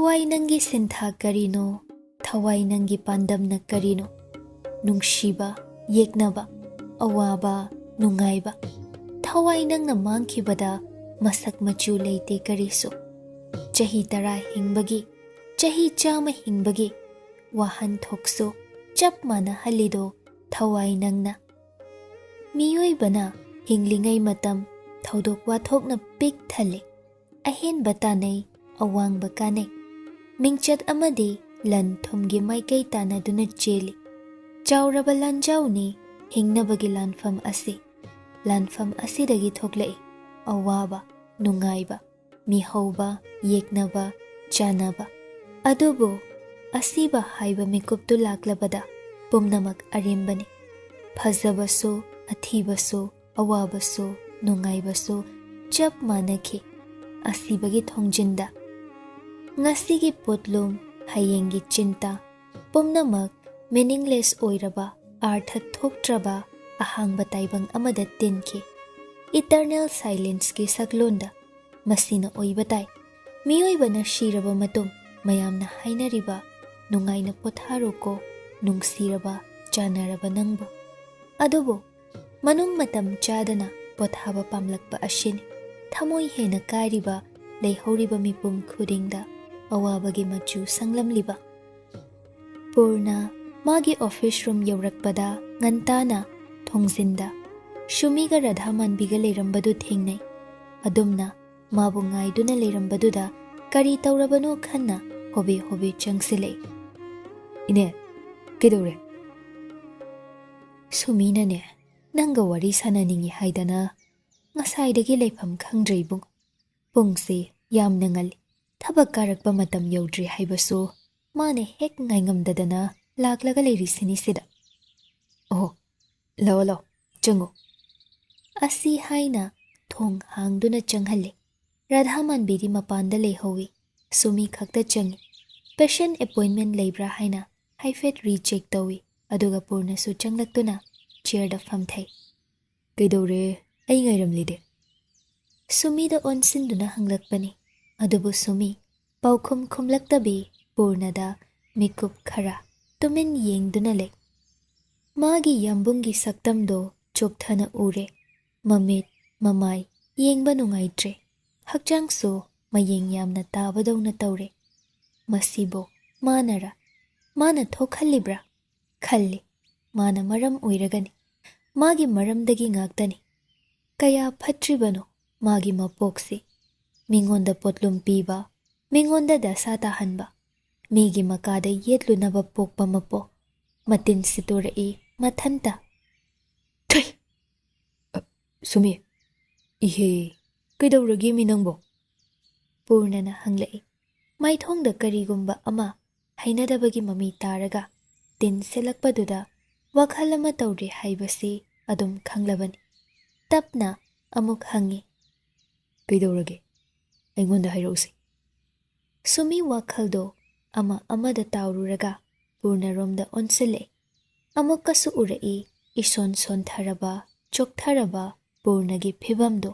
थवाई नंगी सिंथा करीनो थवाई नंगी पांडमना करीनो नुंगशिबा येकनबा अवाबा नुंगाइबा थवाई नंगना मांगखिबदा मसक मचू लेते करीसो चही तरा हिंबगी चही चामा हिंबगी वाहन थोक्सो चप माना हलिदो थवाई नंगना मियोइबना हिंगलिंगै मतम थौदोक वाथोकना पिक थले अहेन बतानै अवांग बकानै मिंचत अमदी लन थुमगी माइकई तानादुना चेली चाउरबा लांजाउनी हिंगनबगी लानफम असिदगी थोक्लै अवाबा नुंगाइबा मिहौबा येकनबा चानबा अदुबो असिबा हाइबा मिकुप्तु लाक्लबदा पुमनमक अरेंबनी फजबसो अथीबसो अवाबसो नुंगाइबसो चप मानखी असिबगी थोंजिंदा ngasi potlum hayengi चिंता पुमनमक मीनिंगलेस ओइरबा अर्थ थोक्ट्रबा अहांग ताइबंग अमदा तिनखी इटर्नल साइलेंस की सकलोंदा मसीना ओइबताई मियोइबना शीरबा मतुम मयामना हाइनरिबा नुंगाइना पोथारोको नुंगसीरबा चानरबा नंगबो अदुबो मनुंग मतम चादना पोथाबा पामलकबा अशिनी थमोई हेना कारिबा लेहौरिबा मिपुम खुदिंगदा अवाबगी मचू संगलमलिबा पूर्णा मागी ऑफिस रूम यौरकपदा ngantana थोंजिंदा शुमीगा राधा मानबीगा लेरंबदु थेंगनै अदुमना माबु ngaiduna लेरंबदुदा करी तौरबनो खन्ना होबे होबे चंगसिले इने केदोरे सुमीनाने नंगा वरी सानानिंगी हाइदना ngसाइदगी लेफम खंग्रैबुंग पुंगसे यामना ngali थबक कारकपा मतम यौद्री हाइबसो माने हेक ngaingamdadana लाक्लगा लेरिसिनी सिदा ओह लो लो चंगो असी हाइना थोंग हांगदुना चंगहले राधा मानबीदी मपानदा लेहौवी सुमी खक्ता चंगी पेशेंट अपॉइंटमेंट लेब्रा हाइना हाइफेट रीचेक तौवी अदुगा पूर्णसु चंगलक्तुना चेयरदा फमथै कैदौरे अई ngairamlide सुमीदा ओनसिंदुना हंगलकपनी अदुबु सुमी पाउखुम खुमलक्तबी पूर्णदा मिकुप खरा तुमिन येंगदुना ले मागी यंबुंगी सक्तमदो चोकथना उरे ममित ममाई येंगबा नुंगाइत्रे हक्चांगसो मयेंग यामना ताबदौना तौरे मसीबो मानरा माना थोखल्लिब्रा खल्ली माना मरम ओइरगनी मागी मरमदगी ngaktani कया फत्रिबनो मागी मपोक्सी मिंगोंदा पोतलुम पीबा मिंगोंदा दशा ताहनबा मीगी मकादा येतलुनबा पोकपा मपो मतिन सितोरई मथंता थै सुमी इहे कैदौरगी मिनंबो पूर्णना हंगलई माइथोंदा करीगुंबा अमा हैनदबगी ममी तारगा तिन सेलकपदुदा वखल अमा तौरे हाइबसी अदुम खंगलबनी तपना अमुक हंगी कैदौरगे ऐंगोंदा हाइरोसी सुमी वाखलदो अमा अमदा ताउरुरगा पूर्णरोमदा ओनसिले अमुक्कसु उरई इसोन सोनथरबा चोकथरबा पूर्णगी फिबमदो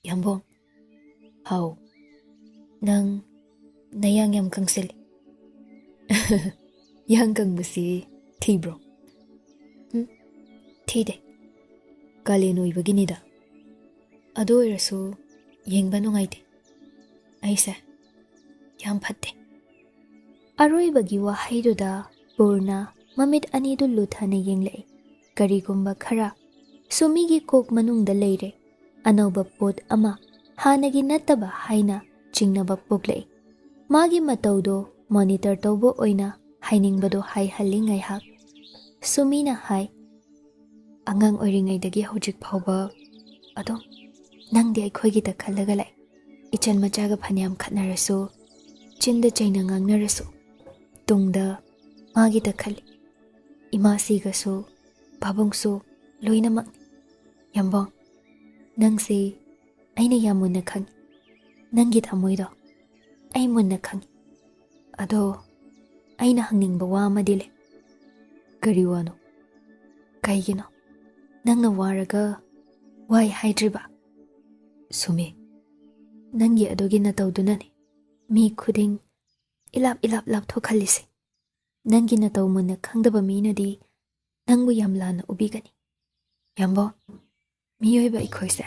यंबो हाउ नंग नयांग यम कंगसिले yang कंगबसी थीब्रो थीदे कालेन ओइबगिनिदा अदो ओइरसु येंगबा नुंगाइते ऐसे याम फत्ते अरोइबगी वाहैदुदा पूर्णा ममित अनिदु लुथाने येंगलै करीगुंबा खरा सुमीगी कोक मनुंगदा लेरे अनौबा पोत अमा हानगी नत्तबा हाइना चिंगनबा पोकलै मागी मतौदो मॉनिटर तौबो ओइना हाइनिंगबदो हाइहल्लिंगै हाक सुमीना हाइ अंगांग ओइरिंगैदगी हौजिक फाउबा अदो नंगदि अखोइगी ता खल्लगा लै इचन मचागा फनियाम खतनरसो चिंदा चैना ngangnarasो तुंगदा मागी ता खल्ली इमासीगसो बाबुंगसो लोइनमक यंबो नंगसे अइना यामुन्ना खंगी नंगी थमोइदो अइ मुन्ना खंगी अदो अइना हंगनिंगबा वा अमदि ले करी वानो कैगिनो नंगना वारगा वाइ हाइद्रिबा सुमी नंगी अदोगी नतौदुनने मी खुदिंग इलाप इलाप लापथोखल्लिसे नंगी नतौ मुन्ना खंगदबा मीनदी नंगबु याम लाना उबिगनी याम्बो मियोइबा इखोइसे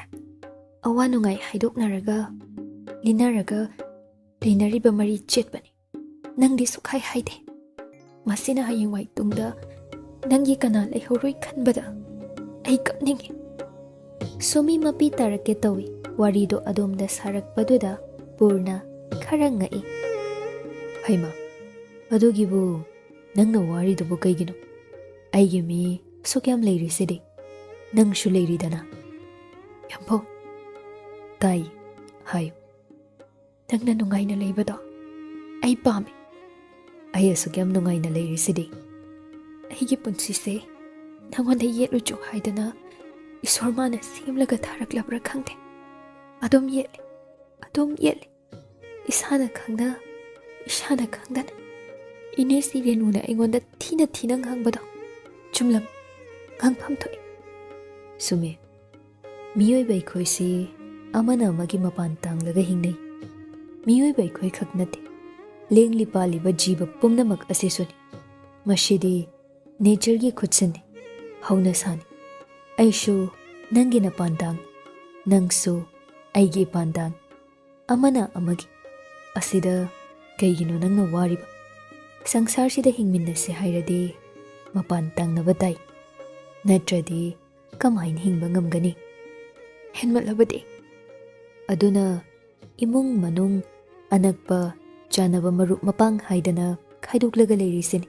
अवा नुंगाई हाइदोकनारगा लिनारगा लेनरिबा मरी चेतबनी नंगदी सुखाई हाइदे मसिना हयेंवाई तुंगदा नंगी कना लेहौरोई खनबदा आई कपनिंगे सुमी मपी तारके तवी वारीदो अदोमदा सारकपदुदा पूर्णा खरंगाई हाइमा अदुगिबु नंगना वारीदुबु कैगिनो आइगे मी सुक्याम लेरिसिदे नंगसु लेरिदना याम्बो ताई हायो नंगना नुंगाइना लेबदो आई पामे आई असुक्याम नुंगाइना लेरिसिदे आइगे पुंसिसे नंगोंदा येलुचु हाइदना ईश्वर माना सेमलगा थारकलब्रा खंगदे अदुम येले इसाना खंगदना इने सिरेनुना एंगोंदा थीना थीना ngangबदो चुमलम ngangफम थोइ सुमे मियोइबै खोइसि अमना अमगी मपान तांगलगा हिंगनै मियोइबै खोइ खक नते लेंगलि पालिबा जीव पुंगनमक असेसुनि मशिदि नेचरगी खुदसने हौना सानि ऐशु नंगिना पांदांग नंगसु ऐगे पांदांग अमना अमगी असिदा कैगिनो नंगना वारिबा संसार सिदा हिंगमिन्नसे हाइरदि मपान तांगनबा ताई नत्रदि कमाइन हिंगबा ngमगनि हेनमलबदि अदुना इमुंग मनुंग अनकपा चानबा मरुप मपांग हाइदना खाइदोकलगा लेरिसिनि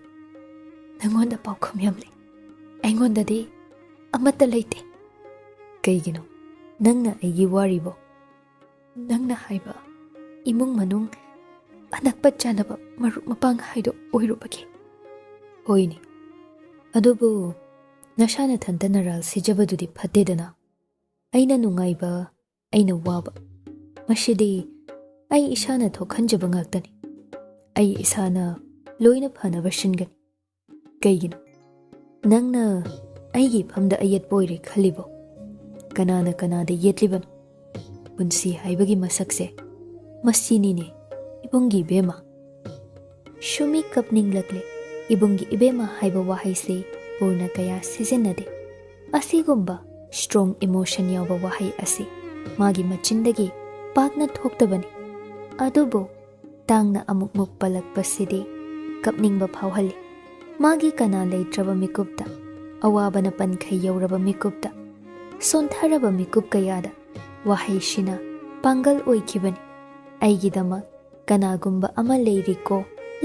नंगोंदा पाउखम यामले ऐंगोंददि अमत्ता लेते कैगिनो नंगना ऐगी वारिबो नंगना हाइबा इमुंग मनुंग अनकपा चानबा मरुप मपांग हाइदो ओइरुबगे होइनि अदुबु नशाना थंतना राल सिजबदुदि फतेदना ऐना नुंगाइबा ऐना वाबा मशिदि ऐ इसाना थोखंजबा ngakतनि ऐ इसाना लोइना फनबा शिनगनि कैगिनो नंगना ऐगी फमदा अयत बोइरे खलिबो कनाना कनादा येतलिबन पुंसी हाइबगी मसकसे मस्सिनीने इबुंगी बेमा शुमी कपनिंग लकले इबुंगी इबेमा हाइबा वाहाइसे पूर्ण कया सिजनदे असिगुंबा स्ट्रॉंग इमोशन यावबा वाहाइ असि मागी मचिंदगी पाकना थोक्तबनी अदुबो तांगना अमुक मुक पलकपसिदि कपनिंगबा फावहल्ली मागी कना लेत्रबा मिकुप्ता अवाबना पनखै यौरबा मिकुप्ता सोंथरबा मिकुप कयादा वाहाइशिना पांगल ओइखिबनी ऐगिदमा कनागुंबा अमा लेरिको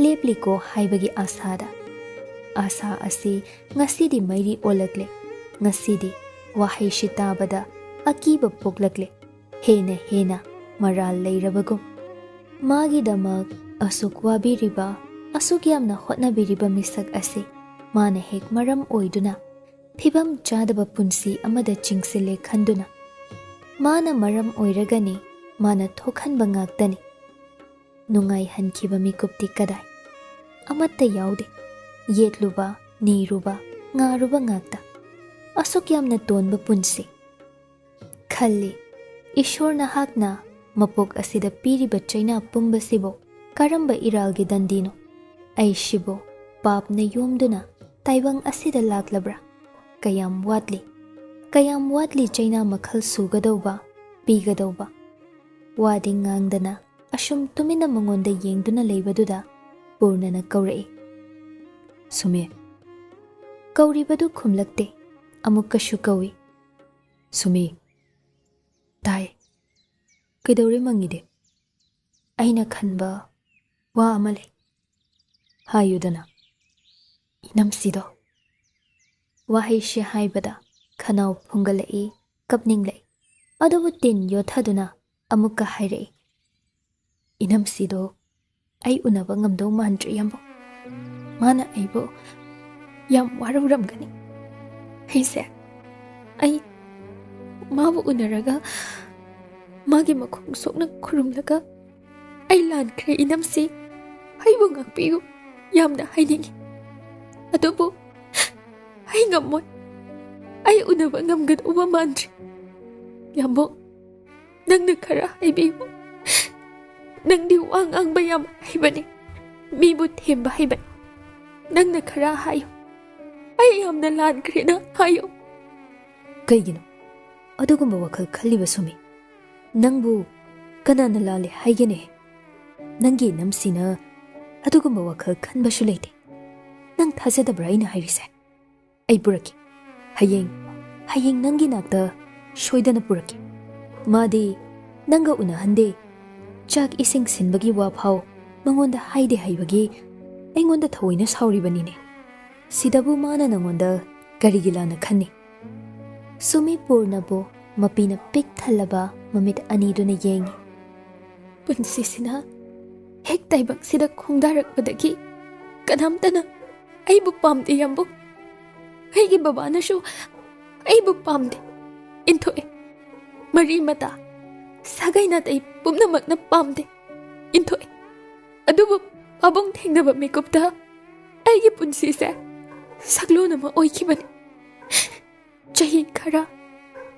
लेपलिको हाइबगी आसादा आशा असि ngasiदी मैरी ओलकले ngasiदी वाहाइशि ताबदा अकीबा पोकलकले हेना हेना मराल लेरबगुम मागिदमक असुक वाबिरिबा असुक यामना होटनाबिरिबा मिसक असि माना हेक मरम ओइदुना फिबम चादबा पुंसी अमदा चिंगसिले खंदुना माना मरम ओइरगनी माना थोखनबा ngakतनि नुंगाई हनखिबा मिकुप्ति कदाई अमत्ता याउदे येतलुबा नीरुबा ngaruba ngakta असुक यामना तोनबा पुंसी खल्ली ईश्वर नहाकना मपोक असिदा पीरिबा चैना पुंबसिबो करंबा इरालगी दंदीनो ऐशिबो पापना योमदुना ताइबंग असिदा लाक्लब्रा कयाम वाटली चैना मखल सुगदौबा पीगदौबा वादी ngang असुम तुमिना मंगोंदा येंगदुना लेबदुदा पूर्णना कौरई सुमे कौरिबदु खुमलकते अमुक्कशु कौई सुमे ताई कदौरे मंगिदे अइना खनबा वा अमले हायुदना इनमसिदो वाहाइशि हाइबदा खनाउ फुंगलई कपनिंगलै अदुबु तिन योथादुना अमुक्का हाइरई इनमसिदो आई उनबा ngamदौ मानद्रि याम्बो माना आइबो याम वारुरमगनि हेसे आई माबु उनरगा मागी मखोंग सोकना खुरुमलगा आई लानख्रे इनमसि आइबो ngakpiyu यामना हाइनिंगी अदुबु आई ngammoy आई उनबा ngamgadauba मानद्रि याम्बो नंगना खरा हाइबिyu नंगदि वा ngangba याम हाइबनि मीबु थेंबा हैब नंगना खरा हायो आई हमना लानख्रेना हायो कईगिनो अदुगुम्बा वखल खल्लिबा सुमी नंगबु कनाना लाले हाइगेने नंगी नमसिना अदुगुम्बा वखल खनबसु लेते नंग थाजदब्रा आइना हाइरिसे आई पुरकी हयेंग नंगी नाक्ता सोइदना पुरकी मादे नंगा उनहंदे चाक इसिंग सिनबगी वाफाव मंगोंदा हाइदे हाइबगी ऐंगोंदा थवैना साउरिबनिने सिदबु माना नंगोंदा करिगी लाना खन्नी सुमी पूर्णबो मपीना पिक थल्लबा ममित अनीदुना येंगी पुंसिसिना हेक ताइबक सिदा खोंदारकपदगी कनामतना आइबु पामदे यंबु आइगी बाबानाशु आइबु पामदे इंथोए मरी मता सागैना तै पुमनमकना पामदे इंथोए अदुबु पाबुंग थेंगनबा मेकुपता आइगी पुंसिसे सकलोनमा ओइखिबनी चही खरा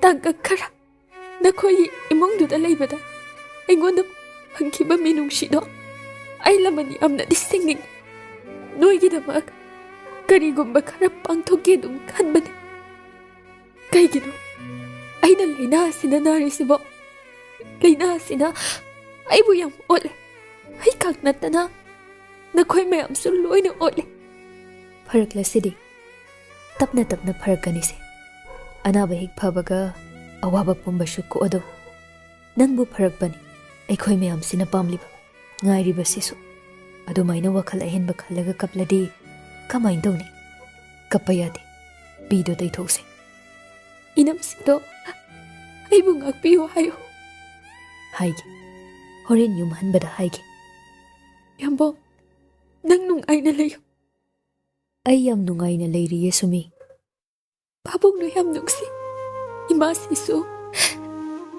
तांग खरा नखोई इमुंगदुदा लेबदा ऐंगोंदा फंखिबा मिनुंगसिदो आई लमनी अमना दिसिंगिंग नोइगिदमक करिगुम्बा खरा पांथोके दुम खनबने कईगिनो आइना लेना सिना नारिसिबो लेना सिना आइबु याम ओले आई काक नतना नखोई मयामसु लोइना ओले फरकलसिदि तपना तपना फरकनी से अनाबा हेक फबगा अवाबा पुंबसु कोदो नंगबु फरकबनी अखोई मयामसिना पामलिबा ngairibasisu adumaina wakhal ahenba khalaga kapladi kamain doni kapayade pido dai those inamsido aibu ngakpiyo hayo haigi horen yum hanbada haigi yambo nang nung aina leyo ai yam nungaina leiri yesumi babong no yam nungsi imasisu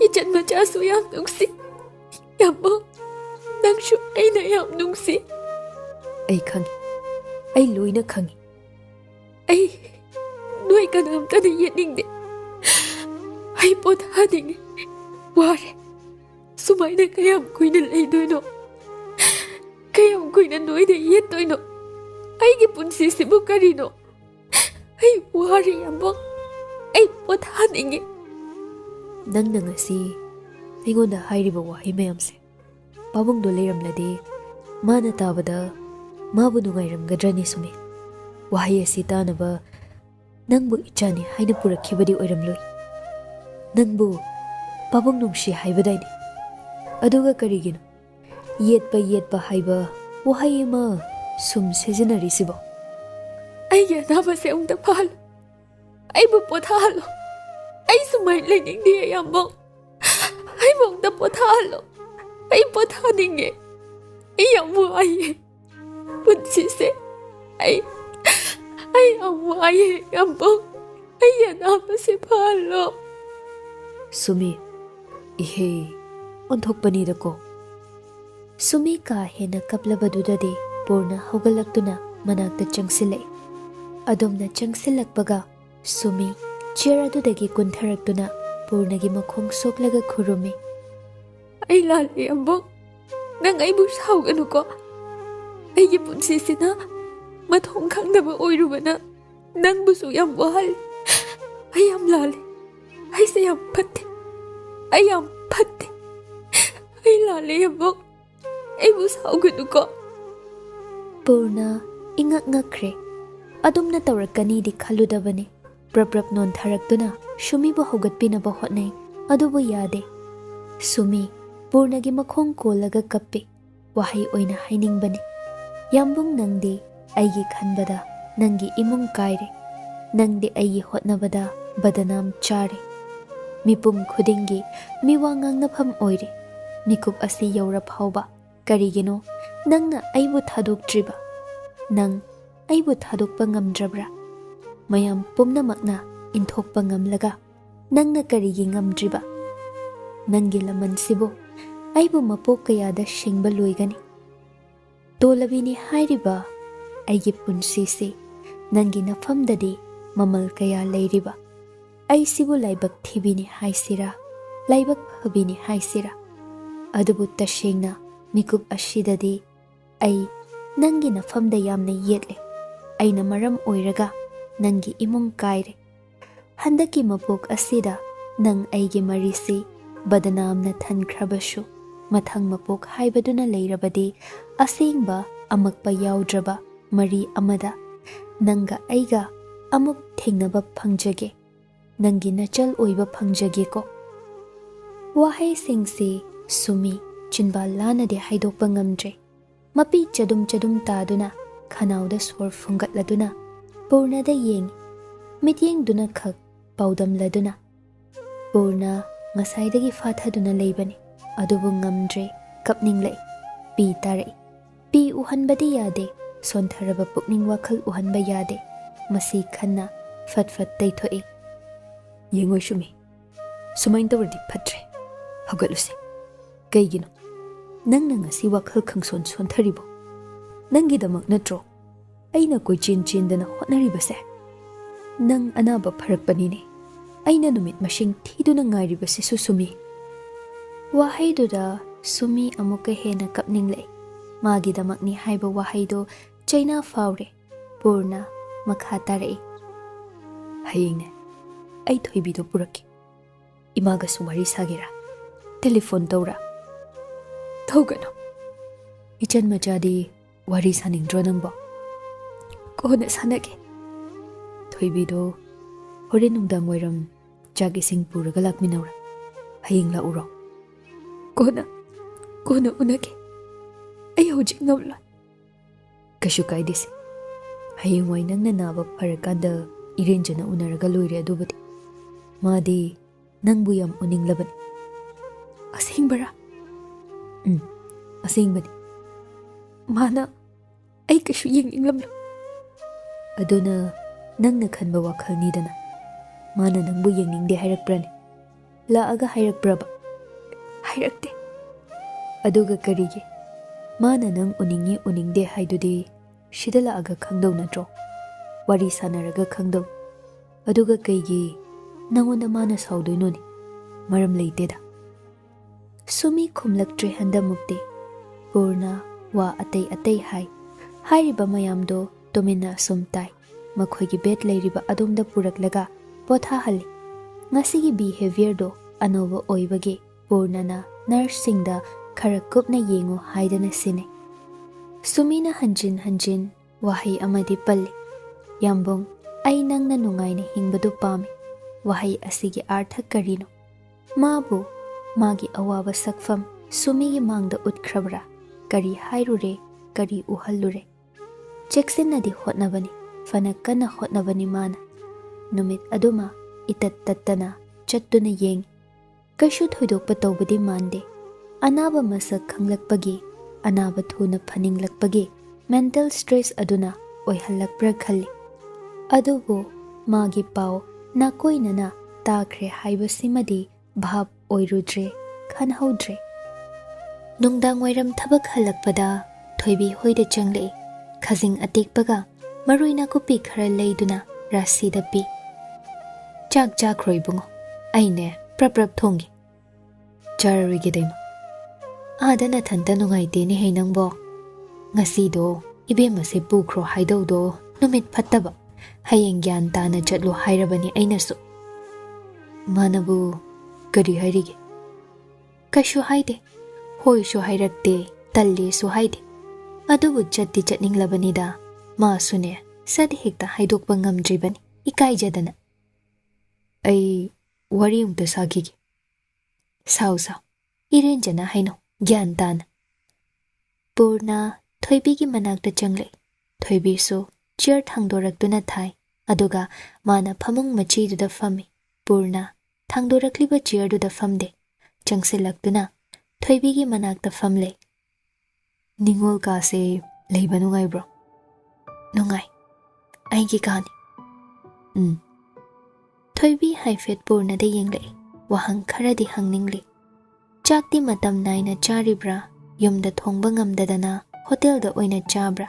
ijan machasu yam nungsi yambo नंगशु ऐना याम नुंगसी ऐ खंगी ऐ लोइना खंगी ऐ नोई कनाम तने येनिंगदे ऐ पोथानिंगे वारे सुमाइना कयाम कुइना लेदोइनो कयाम कुइना नोइदे येतोइनो ऐगी पुंसिसिबु करिनो ऐ वारे यामबो ऐ पोथानिंगे नंगना ngasi ऐगोंदा हाइरिबा वाहि मयामसे पाबुंगदो लेरमलदे माना ताबदा माबु नुगाइरमगद्रनि सुमे वाहि असि तानबा नंगबु इचानी हाइना पुरखिबदि ओइरमलोइ नंगबु पाबुंग नुंगसि हाइबदाइनि अदुगा करिगिनो येतपा हाइबा वाहिमा सुम सेजनरिसिबो आइगे नाबसे उंदा फाल आइबु पोथालो आइ सुमाइ लेनिंगदि यामबो आइबु उंदा पोथालो आई पोथानिंगे आई अम्मू आई है पुंसी से आई अम्मू आई है अम्मू आई नाम से फालो सुमी इहे ओंथोकपनी दको सुमी का हेना कपलबदुददे पूर्ण होगलक्तुना मनाक्ता चंगसिले अदोमना चंगसिलक्पगा सुमी चेयर अदुदगी कुंथरक्तुना पूर्णगी मखोंग सोकलगा खुरुमी आई लाले अम्बो नंग आइबु साउगनुको आइगी पुंसिसिना मथोंग खंगदबा ओइरुबना नंगबुसु याम वहल आई याम लाले आई से याम फत्ते आई लाले अम्बो आइबु साउगनुको पूर्ण इंगक ngakre adumna tawrakani di khaludabane prap non tharakduna sumibu hogatpinaba hotnai adubu yade sumi पूर्णगी मखोंग कोलगा कप्पे वाहै ओइना हाइनिंगबने याम्बुंग नंगदे आइगी खनबदा नंगी इमुंग कायरे नंगदे आइगी होटनबदा बदनाम चारे मिपुम खुदिंगी मिवांगांग नफम ओइरे मिकुप असि यौरा फावबा करिगिनो नंगना आइबु थादोक्ट्रिबा नंग आइबु थादोकपा ngamdrabra mayam pumnamakna inthokpa ngamlaga nangna karigi ngamdriba nangi laman sibo आइबु मपोक कयादा शिंगबा लोइगनी तोलबिनी हाइरिबा आइगी पुंसी से नंगी नफमददि ममल कया लेरिबा आइसिबु लाइबक थिबिनी हाइसिरा लाइबक फबिनी हाइसिरा अदुबु तशेंगना मिकुप अशिददि आई ꯅꯪꯒꯤ ꯅꯐꯝꯗ ꯌꯥꯝꯅ ꯌꯦꯠꯂꯦ ꯑꯩꯅ ꯃꯔꯝ ꯑꯣꯏꯔꯒ ꯅꯪꯒꯤ ꯏꯃꯨꯡ ꯀꯥꯏꯔꯦ ꯍꯟꯗꯛꯀꯤ ꯃꯄꯣꯛ ꯑꯁꯤꯗ ꯅꯪ ꯑꯩꯒꯤ ꯃꯔꯤꯁꯤ ꯕꯗꯅꯥꯝꯅ ꯊꯟꯈ꯭ꯔꯕꯁꯨ ꯃꯊꯪ ꯃꯄꯣꯛ ꯍꯥꯏꯕꯗꯨꯅ ꯂꯩꯔꯕꯗꯤ ꯑꯁꯦꯡꯕ ꯑꯃꯛꯄ ꯌꯥꯎꯗ꯭ꯔꯕ ꯃꯔꯤ ꯑꯃꯗ ꯅꯪꯒ ꯑꯩꯒ ꯑꯃꯨꯛ ꯊꯦꯡꯅꯕ ꯐꯪꯖꯒꯦ ꯅꯪꯒꯤ ꯅꯆꯜ ꯑꯣꯏꯕ ꯐꯪꯖꯒꯦꯀꯣ ꯋꯥꯍꯩꯁꯤꯡꯁꯤ ꯁꯨꯃꯤ ꯆꯤꯟꯕꯥꯜ ꯂꯥꯟꯅꯗꯤ ꯍꯥꯏꯗꯣꯛꯄ ꯉꯝꯗ꯭ꯔꯦ ꯃꯄꯤ ꯆꯗꯨꯝ ꯇꯥꯗꯨꯅ ꯈꯅꯥꯎꯗ ꯁꯣꯔ ꯐꯨꯡꯒꯠꯂꯗꯨꯅ ꯄꯨꯔꯅꯗ ꯌꯦꯡꯉꯤ ꯃꯤꯠꯌꯦꯡꯗꯨꯅ ꯈꯛ ꯄꯥꯎꯗꯝꯂꯗꯨꯅ ꯄꯨꯔꯅ ꯉꯁꯥꯏꯗꯒꯤ ꯐꯥꯊꯗꯨꯅ ꯂꯩꯕꯅꯤ ꯑꯗꯨꯕꯨ ꯉꯝꯗ꯭ꯔꯦ ꯀꯞꯅꯤꯡꯂꯛꯏ ꯄꯤ ꯇꯥꯔꯛꯏ ꯄꯤ ꯎꯍꯟꯕꯗꯤ ꯌꯥꯗꯦ ꯁꯣꯟꯊꯔꯕ ꯄꯨꯛꯅꯤꯡ ꯋꯥꯈꯜ ꯎꯍꯟꯕ ꯌꯥꯗꯦ ꯃꯁꯤ ꯈꯟꯅ ꯐꯠ ꯐꯠ ꯇꯩꯊꯣꯛꯏ ꯌꯦꯡꯉꯣꯏ ꯁꯨꯃꯤ ꯁꯨꯃꯥꯏꯅ ꯇꯧꯔꯗꯤ ꯐꯠꯇ꯭ꯔꯦ ꯍꯧꯒꯠꯂꯨꯁꯤ ꯀꯩꯒꯤꯅꯣ ꯅꯪꯅ ꯉꯁꯤ ꯋꯥꯈꯜ ꯈꯪꯁꯣꯟ ꯁꯣꯟꯊꯔꯤꯕꯣ ꯅꯪꯒꯤꯗꯃꯛ ꯅꯠꯇ꯭ꯔꯣ ꯑꯩꯅ ꯀꯣꯏꯆꯦꯟ ꯆꯦꯟꯗꯅ ꯍꯣꯠꯅꯔꯤꯕꯁꯦ ꯅꯪ ꯑꯅꯥꯕ ꯐꯔꯛꯄꯅꯤꯅꯦ ꯑꯩꯅ ꯅꯨꯃꯤꯠ ꯃꯁꯤꯡ ꯊꯤꯗꯨꯅ ꯉꯥꯏꯔꯤꯕꯁꯤꯁꯨ ꯁꯨꯃꯤ ꯋꯥꯍꯩꯗꯨꯗ ꯁꯨꯃꯤ ꯑꯃꯨꯛꯀ ꯍꯦꯟꯅ ꯀꯞꯅꯤꯡꯂꯛꯏ ꯃꯥꯒꯤꯗꯃꯛꯅꯤ ꯍꯥꯏꯕ ꯋꯥꯍꯩꯗꯣ ꯆꯩꯅꯥ ꯐꯥꯎꯔꯦ ꯄꯨꯔꯅ ꯃꯈꯥ ꯇꯥꯔꯛꯏ ꯍꯌꯦꯡꯅꯦ ꯑꯩ ꯊꯣꯏꯕꯤꯗꯣ ꯄꯨꯔꯛꯀꯦ ꯏꯃꯥꯒꯁꯨ ꯋꯥꯔꯤ ꯁꯥꯒꯦꯔꯥ ꯇꯦꯂꯤꯐꯣꯟ ꯇꯧꯔꯥ ꯇꯧꯒꯅꯨ ꯏꯆꯟ ꯃꯆꯥꯗꯤ ꯋꯥꯔꯤ ꯁꯥꯅꯤꯡꯗ꯭ꯔꯣ ꯅꯪꯕꯣ ꯀꯣꯟꯅ ꯁꯥꯟꯅꯒꯦ ꯊꯣꯏꯕꯤꯗꯣ ꯍꯣꯔꯦꯟ ꯅꯨꯡꯗꯥꯡ ꯋꯥꯏꯔꯝ ꯆꯥꯛ ꯏꯁꯤꯡ ꯄꯨꯔꯒ ꯂꯥꯛꯃꯤꯟꯅꯧꯔꯥ ꯍꯌꯦꯡ ꯂꯥꯛꯎꯔꯣ ꯀꯣꯟꯅ ꯎꯅꯒꯦ ꯑꯩ ꯍꯧꯖꯤꯛ ꯉꯝꯂꯣꯏ ꯀꯩꯁꯨ ꯀꯥꯏꯗꯦꯁꯦ ꯍꯌꯦꯡꯋꯥꯏ ꯅꯪꯅ ꯅꯥꯕ ꯐꯔꯀꯥꯟꯗ ꯏꯔꯦꯟꯖꯅ ꯎꯅꯔꯒ ꯂꯣꯏꯔꯦ ꯑꯗꯨꯕꯨꯗꯤ ꯃꯥꯗꯤ ꯅꯪꯕꯨ ꯌꯥꯝ ꯎꯅꯤꯡꯂꯕꯅꯤ ꯑꯁꯦꯡꯕꯔꯥ ꯑꯁꯦꯡꯕꯅꯤ ꯃꯥꯅ ꯑꯩ ꯀꯩꯁꯨ ꯌꯦꯡꯅꯤꯡꯂꯝꯂꯣꯏ ꯑꯗꯨꯅ ꯅꯪꯅ ꯈꯟꯕ ꯋꯥꯈꯜꯅꯤꯗꯅ ꯃꯥꯅ ꯅꯪꯕꯨ ꯌꯦꯡꯅꯤꯡꯗꯦ ꯍꯥꯏꯔꯛꯄ꯭ꯔꯅꯤ ꯂꯥꯛꯑꯒ ꯍꯥꯏꯔꯛꯄ꯭ꯔꯕ ꯍꯥꯏꯔꯛꯇꯦ ꯑꯗꯨꯒ ꯀꯔꯤꯒꯤ ꯃꯥꯅ ꯅꯪ ꯎꯅꯤꯡꯉꯤ ꯎꯅꯤꯡꯗꯦ ꯍꯥꯏꯗꯨꯗꯤ ꯁꯤꯗ ꯂꯥꯛꯑꯒ ꯈꯪꯗꯧ ꯅꯠꯇ꯭ꯔꯣ ꯋꯥꯔꯤ ꯁꯥꯟꯅꯔꯒ ꯈꯪꯗꯧ ꯑꯗꯨꯒ ꯀꯩꯒꯤ ꯅꯪꯉꯣꯟꯗ ꯃꯥꯅ ꯁꯥꯎꯗꯣꯏꯅꯣꯅꯤ ꯃꯔꯝ ꯂꯩꯇꯦꯗ ꯁꯨꯃꯤ ꯈꯨꯝꯂꯛꯇ꯭ꯔꯦ ꯍꯟꯗꯃꯨꯛꯇꯤ ꯄꯨꯔꯅ ꯋꯥ ꯑꯇꯩ ꯑꯇꯩ ꯍꯥꯏꯔꯤꯕ ꯃꯌꯥꯝꯗꯣ ꯇꯨꯃꯤꯟꯅ ꯑꯁꯨꯝ ꯇꯥꯏ ꯃꯈꯣꯏꯒꯤ ꯕꯦꯠ ꯂꯩꯔꯤꯕ ꯑꯗꯣꯝꯗ ꯄꯨꯔꯛꯂꯒ ꯄꯣꯊꯥꯍꯜꯂꯤ ꯉꯁꯤꯒꯤ ꯕꯤꯍꯦꯚꯤꯌꯔꯗꯣ ꯑꯅꯧꯕ ꯑꯣꯏꯕꯒꯤ ꯄꯨꯔꯅꯅ ꯅꯔꯁꯁꯤꯡꯗ ꯈꯔ ꯀꯨꯞꯅ ꯌꯦꯡꯉꯨ ꯍꯥꯏꯗꯅ ꯁꯤꯟꯅꯩ ꯁꯨꯃꯤꯅ ꯍꯟꯖꯤꯟ ꯍꯟꯖꯤꯟ ꯋꯥꯍꯩ ꯑꯃꯗꯤ ꯄꯜꯂꯤ ꯌꯥꯝꯕꯨꯡ ꯑꯩ ꯅꯪꯅ ꯅꯨꯡꯉꯥꯏꯅ ꯍꯤꯡꯕꯗꯨ ꯄꯥꯝꯃꯤ ꯋꯥꯍꯩ ꯑꯁꯤꯒꯤ ꯑꯥꯔꯊ ꯀꯔꯤꯅꯣ ꯃꯥꯕꯨ ꯃꯥꯒꯤ ꯑꯋꯥꯕ ꯁꯛꯐꯝ ꯁꯨꯃꯤꯒꯤ ꯃꯥꯡꯗ ꯎꯠꯈ꯭ꯔꯕ꯭ꯔꯥ ꯀꯔꯤ ꯍꯥꯏꯔꯨꯔꯦ ꯀꯔꯤ ꯎꯍꯜꯂꯨꯔꯦ ꯆꯦꯛꯁꯤꯟꯅꯗꯤ ꯍꯣꯠꯅꯕꯅꯤ ꯐꯅ ꯀꯟꯅ ꯍꯣꯠꯅꯕꯅꯤ ꯃꯥꯅ ꯅꯨꯃꯤꯠ ꯑꯗꯨꯃ ꯏꯇꯠ ꯇꯠꯇꯅ ꯆꯠꯇꯨꯅ ꯌꯦꯡꯉꯤ ꯀꯩꯁꯨ ꯊꯣꯏꯗꯣꯛꯄ ꯇꯧꯕꯗꯤ ꯃꯥꯟꯗꯦ ꯑꯅꯥꯕ ꯃꯁꯛ ꯈꯪꯂꯛꯄꯒꯤ ꯑꯅꯥꯕ ꯊꯨꯅ ꯐꯅꯤꯡꯂꯛꯄꯒꯤ ꯃꯦꯟꯇꯦꯜ ꯁ꯭ꯇ꯭ꯔꯦꯁ ꯑꯗꯨꯅ ꯑꯣꯏꯍꯜꯂꯛꯄ꯭ꯔꯥ ꯈꯜꯂꯤ ꯑꯗꯨꯕꯨ ꯃꯥꯒꯤ ꯄꯥꯎ ꯅꯥꯀꯣꯏꯅꯅ ꯇꯥꯈ꯭ꯔꯦ ꯍꯥꯏꯕꯁꯤꯃꯗꯤ ꯚꯥꯞ ꯑꯣꯏꯔꯨꯗ꯭ꯔꯦ ꯈꯟꯍꯧꯗ꯭ꯔꯦ ꯅꯨꯡꯗꯥꯡ ꯋꯥꯏꯔꯝ ꯊꯕꯛ ꯍꯜꯂꯛꯄꯗ ꯊꯣꯏꯕꯤ ꯍꯣꯏꯗ ꯆꯪꯂꯛꯏ ꯈꯖꯤꯡ ꯑꯇꯦꯛꯄꯒ ꯃꯔꯣꯏ ꯅꯥꯀꯨꯞꯄꯤ ꯈꯔ ꯂꯩꯗꯨꯅ ꯔꯥꯁꯤꯗ ꯄꯤ ꯆꯥꯛ ꯆꯥꯈ꯭ꯔꯣ ꯏꯕꯨꯡꯉꯣ ꯑꯩꯅꯦ ꯄ꯭ꯔꯞ ꯊꯣꯡꯒꯦ ꯆꯥꯔꯔꯣꯏꯒꯦ ꯗꯩꯃ ꯑꯥꯗ ꯅꯊꯟꯇ ꯅꯨꯡꯉꯥꯏꯇꯦꯅꯦꯍꯦ ꯅꯪꯕꯣ ꯉꯁꯤꯗꯣ ꯏꯕꯦꯝꯃꯁꯦ ꯄꯨꯈ꯭ꯔꯣ ꯍꯥꯏꯗꯧꯗꯣ ꯅꯨꯃꯤꯠ ꯐꯠꯇꯕ ꯍꯌꯦꯡ ꯒ꯭ꯌꯥꯟ ꯇꯥꯅ ꯆꯠꯂꯣ ꯍꯥꯏꯔꯕꯅꯤ ꯑꯩꯅꯁꯨ ꯃꯥꯅꯕꯨ ꯀꯔꯤ ꯍꯥꯏꯔꯤꯒꯦ ꯀꯩꯁꯨ ꯍꯥꯏꯗꯦ ꯍꯣꯏꯁꯨ ꯍꯥꯏꯔꯛꯇꯦ ꯇꯜꯂꯦꯁꯨ ꯍꯥꯏꯗꯦ ꯑꯗꯨꯕꯨ ꯆꯠꯇꯤ ꯆꯠꯅꯤꯡꯂꯕꯅꯤꯗ ꯃꯥꯁꯨꯅꯦ ꯁꯠ ꯍꯦꯛꯇ ꯍꯥꯏꯗꯣꯛꯄ ꯉꯝꯗ꯭ꯔꯤꯕꯅꯤ ꯏꯀꯥꯏꯖꯗꯅ ꯑꯩ ꯋꯥꯔꯤ ꯑꯃꯨꯛꯇ ꯁꯥꯈꯤꯒꯦ ꯁꯥꯎ ꯏꯔꯦꯟꯖꯅ ꯍꯥꯏꯅꯧ ꯒ꯭ꯌꯥꯟ ꯇꯥꯅ ꯄꯨꯔꯅ ꯊꯣꯏꯕꯤꯒꯤ ꯃꯅꯥꯛꯇ ꯆꯪꯂꯛꯏ ꯊꯣꯏꯕꯤꯁꯨ ꯆꯤꯌꯔ ꯊꯥꯡꯗꯣꯔꯛꯇꯨꯅ ꯊꯥꯏ ꯑꯗꯨꯒ ꯃꯥꯅ ꯐꯃꯨꯡ ꯃꯆꯤꯗꯨꯗ ꯐꯝꯃꯤ ꯄꯨꯔꯅ ꯊꯥꯡꯗꯣꯔꯛꯂꯤꯕ ꯆꯤꯌꯔꯗꯨꯗ ꯐꯝꯗꯦ ꯆꯪꯁꯤꯜꯂꯛꯇꯨꯅ ꯊꯣꯏꯕꯤꯒꯤ ꯃꯅꯥꯛꯇ ꯐꯝꯂꯦ ꯅꯤꯡꯉꯣꯜ ꯀꯥꯁꯦ ꯂꯩꯕ ꯅꯨꯡꯉꯥꯏꯕ꯭ꯔꯣ ꯅꯨꯡꯉꯥꯏ ꯑꯩꯒꯤ ꯀꯥꯅꯤ ꯊꯣꯏꯕꯤ ꯍꯥꯏꯐꯦꯠ ꯄꯨꯔꯅꯗ ꯌꯦꯡꯂꯛꯏ ꯋꯥꯍꯪ ꯈꯔꯗꯤ ꯍꯪꯅꯤꯡꯂꯤ ꯆꯥꯛꯇꯤ ꯃꯇꯝ ꯅꯥꯏꯅ ꯆꯥꯔꯤꯕ꯭ꯔꯥ ꯌꯨꯝꯗ ꯊꯣꯡꯕ ꯉꯝꯗꯗꯅ ꯍꯣꯇꯦꯜꯗ ꯑꯣꯏꯅ ꯆꯥꯕ꯭ꯔꯥ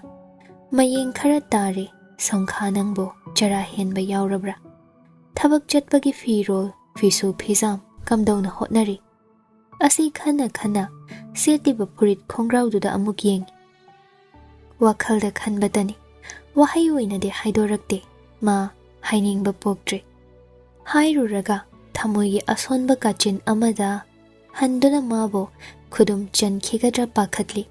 ꯃꯌꯦꯡ ꯈꯔ ꯇꯥꯔꯦ ꯁꯪꯈꯥ ꯅꯪꯕꯨ ꯆꯔꯥ ꯍꯦꯟꯕ ꯌꯥꯎꯔꯕ꯭ꯔꯥ ꯊꯕꯛ ꯆꯠꯄꯒꯤ ꯐꯤꯔꯣꯜ ꯐꯤꯁꯨ ꯐꯤꯖꯥꯝ ꯀꯝꯗꯧꯅ ꯍꯣꯠꯅꯔꯤ ꯑꯁꯤ ꯈꯟꯅ ꯁꯦꯠꯂꯤꯕ ꯐꯨꯔꯤꯠ ꯈꯣꯡꯒ꯭ꯔꯥꯎꯗꯨꯗ ꯑꯃꯨꯛ ꯌꯦꯡꯉꯤ ꯋꯥꯈꯜꯗ ꯈꯟꯕꯇꯅꯤ ꯋꯥꯍꯩ ꯑꯣꯏꯅꯗꯤ ꯍꯥꯏꯗꯣꯔꯛꯇꯦ ꯃꯥ ꯍꯥꯏꯅꯤꯡꯕ ꯄꯣꯛꯇ꯭ꯔꯤ ꯍꯥꯏꯔꯨꯔꯒ ꯊꯃꯣꯏꯒꯤ ꯑꯁꯣꯟꯕ ꯀꯥꯆꯤꯟ ꯑꯃꯗ ꯍꯟꯗꯨꯅ ꯃꯥꯕꯨ ꯈꯨꯗꯨꯝ ꯆꯟꯈꯤꯒꯗ꯭ꯔꯥ ꯄꯥꯈꯠꯂꯤ